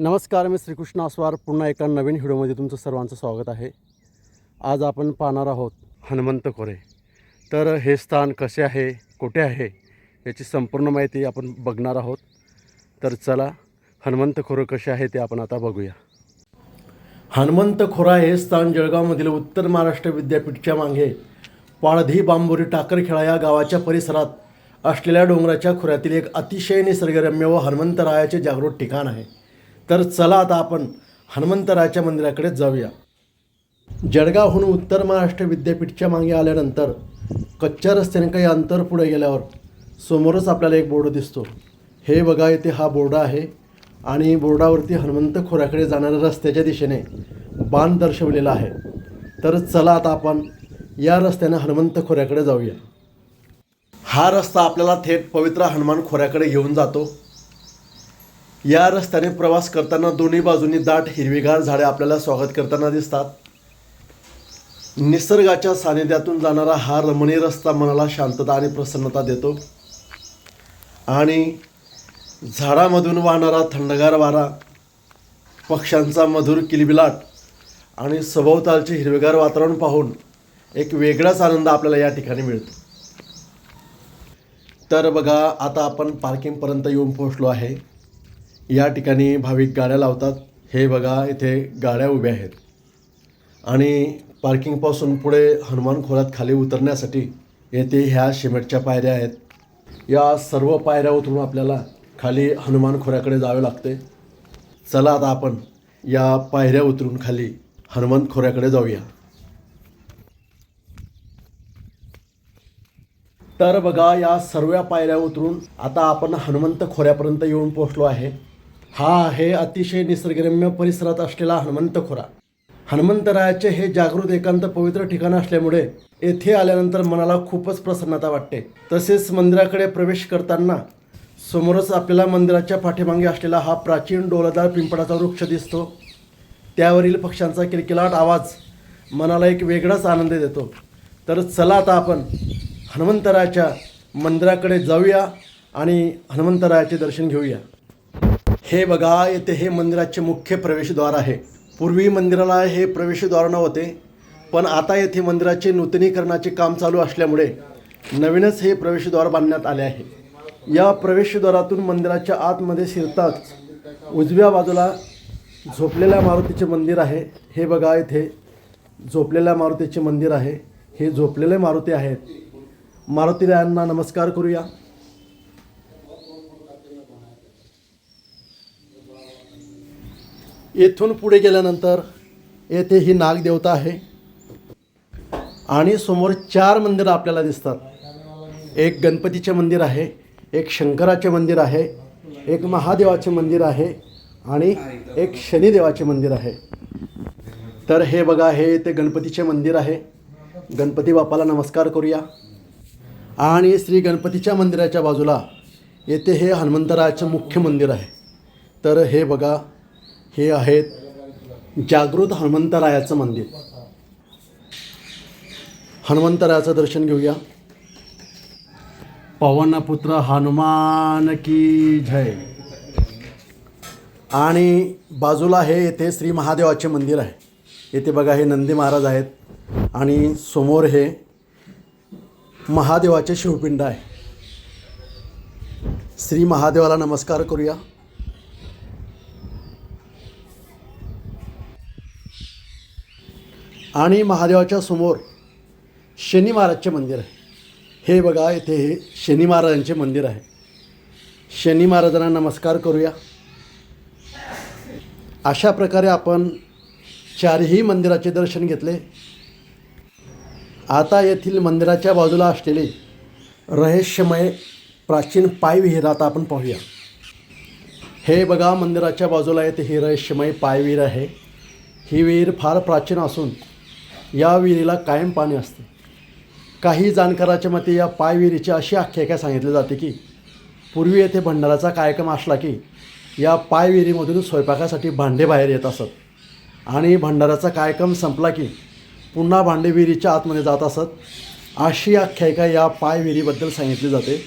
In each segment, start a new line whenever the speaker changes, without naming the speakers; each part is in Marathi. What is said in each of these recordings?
नमस्कार, मी श्रीकृष्ण आस्वार पुन्हा एका नवीन व्हिडिओमध्ये तुमचं सर्वांचं स्वागत आहे. आज आपण पाहणार आहोत हनुमंत खोरे. तर हे स्थान कसे आहे, कुठे आहे याची संपूर्ण माहिती आपण बघणार आहोत. तर चला, हनुमंत खोरे कसे आहे ते आपण आता बघूया. हनुमंत खोरा हे स्थान जळगावमधील उत्तर महाराष्ट्र विद्यापीठच्या मागे पाळधी बांबोरी टाकरखेडा या गावाच्या परिसरात असलेल्या डोंगराच्या खोऱ्यातील एक अतिशय निसर्गरम्य व हनुमंतरायाचे जागृत ठिकाण आहे. तर चला आता आपण हनुमंतरायाच्या मंदिराकडे जाऊया. जळगावहून उत्तर महाराष्ट्र विद्यापीठच्या मागे आल्यानंतर कच्च्या रस्त्याने काही अंतर पुढे गेल्यावर समोरच आपल्याला एक बोर्ड दिसतो. हे बघा, इथे हा बोर्ड आहे आणि बोर्डावरती हनुमंत खोऱ्याकडे जाणाऱ्या रस्त्याच्या दिशेने बाण दर्शवलेला आहे. तर चला आता आपण या रस्त्याने हनुमंत खोऱ्याकडे जाऊया. हा रस्ता आपल्याला थेट पवित्र हनुमान खोऱ्याकडे घेऊन जातो. या रस्त्याने प्रवास करताना दोन्ही बाजूंनी दाट हिरवीगार झाडे आपल्याला स्वागत करताना दिसतात. निसर्गाच्या सानिध्यातून जाणारा हा रमणीय रस्ता मनाला शांतता आणि प्रसन्नता देतो आणि झाडामधून वाहणारा थंडगार वारा, पक्ष्यांचा मधुर किलबिलाट आणि सभोवतालचे हिरवेगार वातावरण पाहून एक वेगळाच आनंद आपल्याला या ठिकाणी मिळतो. तर बघा, आता आपण पार्किंगपर्यंत येऊन पोहोचलो आहे. या ठिकाणी भाविक गाड्या लावतात. हे बघा, इथे गाड्या उभ्या आहेत आणि पार्किंगपासून पुढे हनुमान खोऱ्यात खाली उतरण्यासाठी येथे ह्या सिमेंटच्या पायऱ्या आहेत. या सर्व पायऱ्या उतरून आपल्याला खाली हनुमान खोऱ्याकडे जावे लागते. चला आता आपण या पायऱ्या उतरून खाली हनुमान खोऱ्याकडे जाऊया. तर बघा, या सर्व पायऱ्या उतरून आता आपण हनुमंत खोऱ्यापर्यंत येऊन पोहोचलो आहे. हा आहे अतिशय निसर्गरम्य परिसरात असलेला हनुमंत खोरा. हनुमंतरायाचे हे जागृत एकांत पवित्र ठिकाण असल्यामुळे येथे आल्यानंतर मनाला खूपच प्रसन्नता वाटते. तसेच मंदिराकडे प्रवेश करताना समोरच आपल्याला मंदिराच्या पाठीमागे असलेला हा प्राचीन डोलदार पिंपळाचा वृक्ष दिसतो. त्यावरील पक्ष्यांचा किलकिलाट आवाज मनाला एक वेगळाच आनंद देतो. तर चला आता आपण हनुमंतरायाच्या मंदिराकडे जाऊया आणि हनुमंतरायाचे दर्शन घेऊया. हे बघा, येथे हे मंदिराचे मुख्य प्रवेशद्वार आहे. पूर्वी मंदिराला हे प्रवेशद्वार नव्हते, पण आता येथे मंदिराचे नूतनीकरणाचे काम चालू असल्यामुळे नवीनच हे प्रवेशद्वार बांधण्यात आले आहे. या प्रवेशद्वारातून मंदिराच्या आतमध्ये शिरताच उजव्या बाजूला झोपलेल्या मारुतीचे मंदिर आहे. हे बघा, इथे झोपलेल्या मारुतीचे मंदिर आहे. हे झोपलेले मारुती आहेत. मारुतीरायांना नमस्कार करूया. येथून पुढे गेल्यानंतर येथे ही नागदेवता आहे आणि समोर 4 मंदिरं आपल्याला दिसतात. एक गणपतीचे मंदिर आहे, एक शंकराचे मंदिर आहे, एक महादेवाचे मंदिर आहे आणि एक शनिदेवाचे मंदिर आहे. तर हे बघा, हे येथे गणपतीचे मंदिर आहे. गणपती बाप्पाला नमस्कार करूया. आणि श्री गणपतीच्या मंदिराच्या बाजूला येथे हे हनुमंतरायाचं मुख्य मंदिर आहे. तर हे बघा, हे आहेत जागृत हनुमंतरायाचं मंदिर. हनुमंतरायाचं दर्शन घेऊया. पवनपुत्र हनुमान की जय. आणि बाजूला हे येथे श्री महादेवाचे मंदिर आहे. येथे बघा, हे नंदी महाराज आहेत आणि समोर हे महादेवाचे शिवपिंड आहे. श्री महादेवाला नमस्कार करूया. आणि महादेवाच्या समोर शनी महाराजचे मंदिर आहे. हे बघा, इथे हे शनी महाराजांचे मंदिर आहे. शनी महाराजांना नमस्कार करूया. अशा प्रकारे आपण 4ही मंदिराचे दर्शन घेतले. आता येथील मंदिराच्या बाजूला असलेले रहस्यमय प्राचीन पायविहीर आता आपण पाहूया. हे बघा, मंदिराच्या बाजूला येथे ही रहस्यमय पायविहीर आहे. ही विहीर फार प्राचीन असून या विहिरीला कायम पाणी असते. काही जाणकाराच्या मते या पायविहिरीची अशी आख्यायिका सांगितली जाते की पूर्वी येथे भंडाराचा कार्यक्रम असला की या पायविहिरीमधून स्वयंपाकासाठी भांडे बाहेर येत असत आणि भंडाराचा कार्यक्रम संपला की पुन्हा भांडे विहिरीच्या आतमध्ये जात असत. अशी आख्यायिका या पायविहिरीबद्दल सांगितली जाते.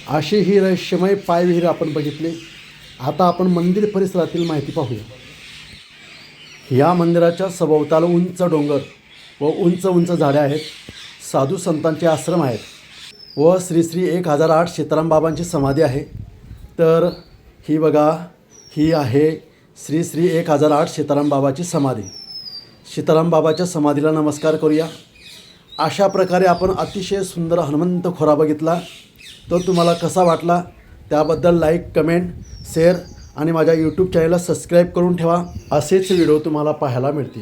अशी ही रहस्यमय पायविहीर आपण बघितली. आता आपण मंदिर परिसरातील माहिती पाहूया. या मंदिराच्या सभोवताल उंच डोंगर व उंच उंच झाडे आहेत. साधू संतांचे आश्रम आहेत व श्री श्री 1008 सीताराम बाबांची समाधी आहे. तर ही बघा, ही आहे श्री श्री 1008 सीताराम बाबाची समाधी. सीताराम बाबाच्या समाधीला नमस्कार करूया. अशा प्रकारे आपण अतिशय सुंदर हनुमंत खोरा बघितला. तो तुम्हाला कसा वाटला त्याबद्दल लाईक, कमेंट, शेअर आणि माझ्या यूट्यूब चॅनलला सबस्क्राईब करून ठेवा. असेच व्हिडिओ तुम्हाला पाहायला मिळतील.